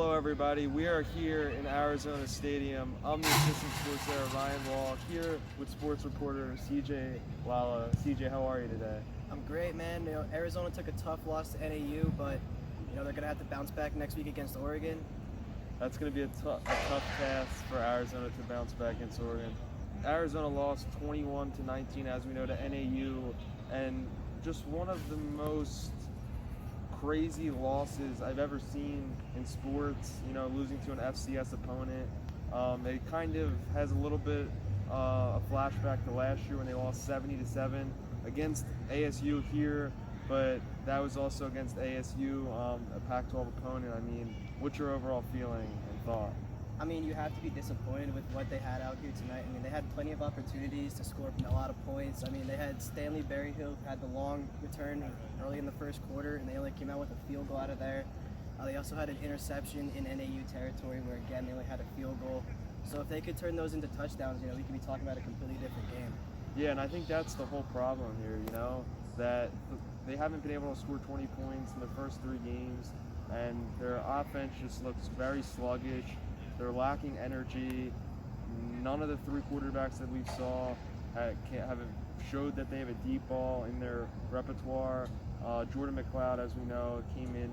Hello everybody, we are here in Arizona Stadium. I'm the assistant sports editor Ryan Wohl, here with sports reporter CJ Lala. CJ, how are you today? I'm great, man. Arizona took a tough loss to NAU, but they're gonna have to bounce back next week against Oregon. That's going to be a tough task for Arizona to bounce back against Oregon. Arizona lost 21-19, as we know, to NAU, and just one of the most crazy losses I've ever seen in sports, losing to an FCS opponent. It kind of has a little bit a flashback to last year when they lost 70-7 against ASU here, but that was also against ASU, a Pac-12 opponent. I mean, what's your overall feeling and thought? I mean, you have to be disappointed with what they had out here tonight. I mean, they had plenty of opportunities to score a lot of points. I mean, they had Stanley Berryhill had the long return early in the first quarter, and they only came out with a field goal out of there. They also had an interception in NAU territory where, again, they only had a field goal. So if they could turn those into touchdowns, we could be talking about a completely different game. Yeah, and I think that's the whole problem here, that they haven't been able to score 20 points in the first 3 games, and their offense just looks very sluggish. They're lacking energy. None of the 3 quarterbacks that we saw haven't showed that they have a deep ball in their repertoire. Jordan McLeod, as we know, came in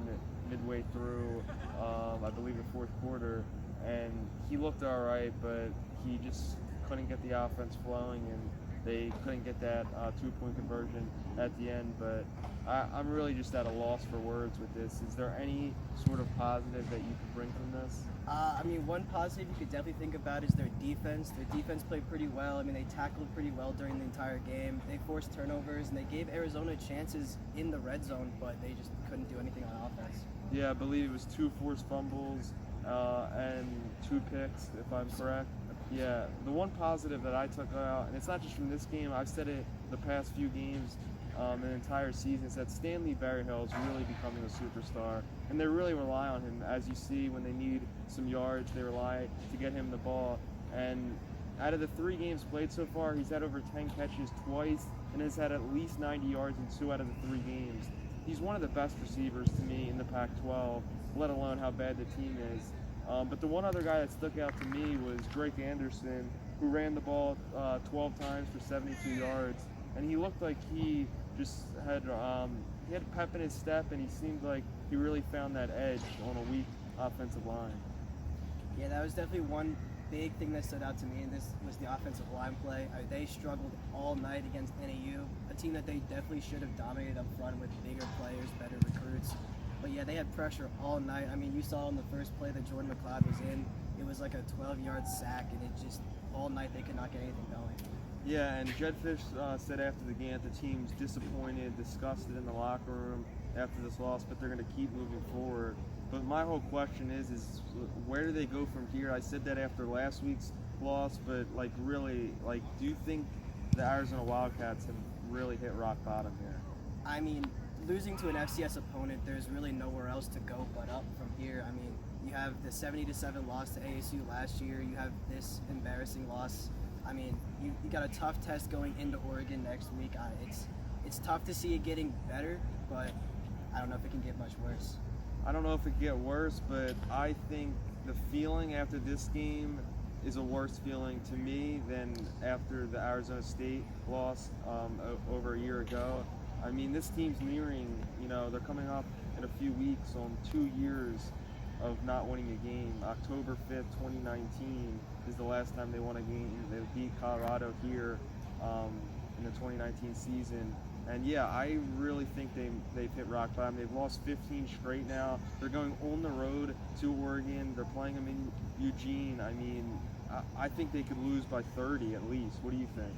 midway through, I believe, the 4th quarter, and he looked all right, but he just couldn't get the offense flowing, and they couldn't get that 2-point conversion at the end. But I'm really just at a loss for words with this. Is there any sort of positive that you could bring from this? I mean, one positive you could definitely think about is their defense. Their defense played pretty well. I mean, they tackled pretty well during the entire game. They forced turnovers, and they gave Arizona chances in the red zone, but they just couldn't do anything on offense. Yeah, I believe it was 2 forced fumbles and 2 picks, if I'm correct. Yeah, the one positive that I took out, and it's not just from this game, I've said it the past few games, an entire season, is that Stanley Berryhill is really becoming a superstar, and they really rely on him. As you see, when they need some yards, they rely to get him the ball. And out of the 3 games played so far, he's had over 10 catches twice and has had at least 90 yards in 2 out of the 3 games. He's one of the best receivers to me in the Pac-12, let alone how bad the team is. But the one other guy that stuck out to me was Drake Anderson, who ran the ball 12 times for 72 yards, and he looked like he just had pep in his step, and he seemed like he really found that edge on a weak offensive line. Yeah, that was definitely one big thing that stood out to me, and this was the offensive line play. They struggled all night against NAU, a team that they definitely should have dominated up front with bigger players, better recruits. But yeah, they had pressure all night. I mean, you saw in the first play that Jordan McLeod was in, it was like a 12-yard sack, and it just, all night they could not get anything going. Yeah, and Jedd Fisch said after the game that the team's disappointed, disgusted in the locker room after this loss, but they're going to keep moving forward. But my whole question is where do they go from here? I said that after last week's loss, but really, do you think the Arizona Wildcats have really hit rock bottom here? I mean, losing to an FCS opponent, there's really nowhere else to go but up from here. I mean, you have the 70-7 loss to ASU last year. You have this embarrassing loss. I mean, you got a tough test going into Oregon next week. It's tough to see it getting better, but I don't know if it can get much worse. I don't know if it can get worse, but I think the feeling after this game is a worse feeling to me than after the Arizona State loss over a year ago. I mean, this team's nearing, they're coming up in a few weeks on 2 years of not winning a game. October 5th, 2019 is the last time they won a game. They beat Colorado here in the 2019 season. And yeah, I really think they've hit rock bottom. They've lost 15 straight now. They're going on the road to Oregon. They're playing them in Eugene. I mean, I think they could lose by 30 at least. What do you think?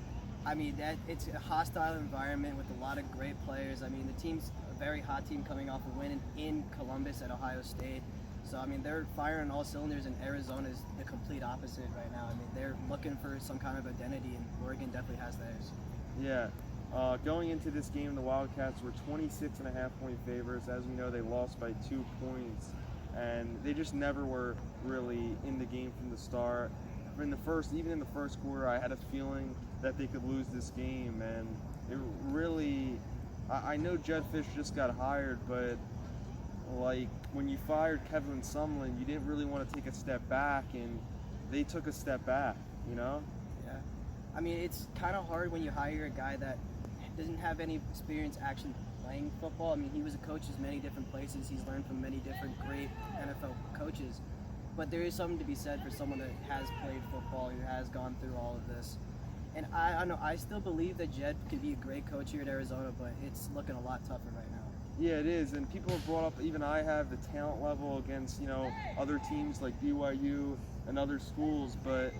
I mean, it's a hostile environment with a lot of great players. I mean, the team's a very hot team coming off a win in Columbus at Ohio State. So, I mean, they're firing all cylinders, and Arizona's the complete opposite right now. I mean, they're looking for some kind of identity, and Oregon definitely has theirs. Yeah. Going into this game, the Wildcats were 26.5-point favorites. As we know, they lost by 2 points, and they just never were really in the game from the start. Even in the first quarter, I had a feeling that they could lose this game, and it really, I know Jedd Fisch just got hired, but like when you fired Kevin Sumlin, you didn't really want to take a step back, and they took a step back, you know? Yeah. I mean, it's kind of hard when you hire a guy that doesn't have any experience actually playing football. I mean, he was a coach in many different places. He's learned from many different great NFL coaches. But there is something to be said for someone that has played football, who has gone through all of this. And I don't know, I still believe that Jed could be a great coach here at Arizona, but it's looking a lot tougher right now. Yeah, it is, and people have brought up, even I have, the talent level against, other teams like BYU and other schools, but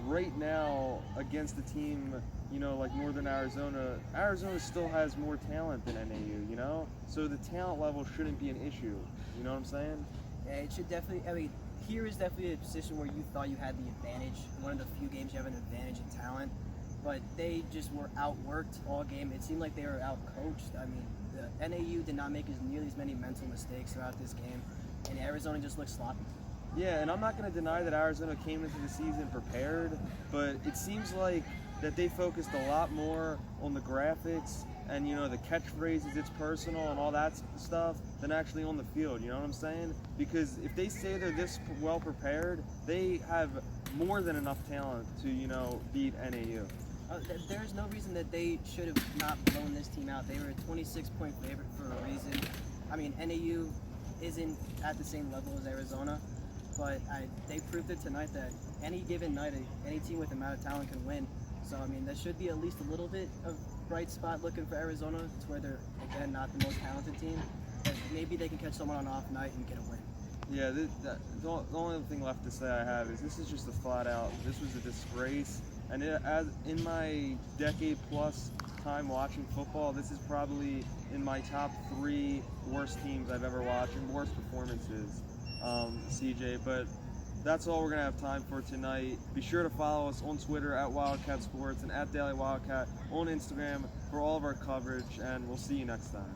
right now, against a team, like Northern Arizona, Arizona still has more talent than NAU, So the talent level shouldn't be an issue, you know what I'm saying? Yeah, it should definitely, I mean, here is definitely a position where you thought you had the advantage, one of the few games you have an advantage in talent, but they just were outworked all game. It seemed like they were outcoached. I mean, the NAU did not make nearly as many mental mistakes throughout this game, and Arizona just looked sloppy. Yeah, and I'm not going to deny that Arizona came into the season prepared, but it seems like that they focused a lot more on the graphics and, the catchphrases, it's personal and all that stuff, than actually on the field, you know what I'm saying? Because if they say they're this well prepared, they have more than enough talent to, beat NAU. There's no reason that they should have not blown this team out. They were a 26-point favorite for a reason. I mean, NAU isn't at the same level as Arizona, but they proved it tonight that any given night, any team with the amount of talent can win. So, I mean, there should be at least a little bit of bright spot looking for Arizona, to where they're, again, not the most talented team. But maybe they can catch someone on off night and get a win. Yeah, the only other thing left to say I have is this is just a flat out, this was a disgrace. And in my decade-plus time watching football, this is probably in my top 3 worst teams I've ever watched and worst performances, CJ. But that's all we're going to have time for tonight. Be sure to follow us on Twitter at Wildcat Sports and at Daily Wildcat on Instagram for all of our coverage, and we'll see you next time.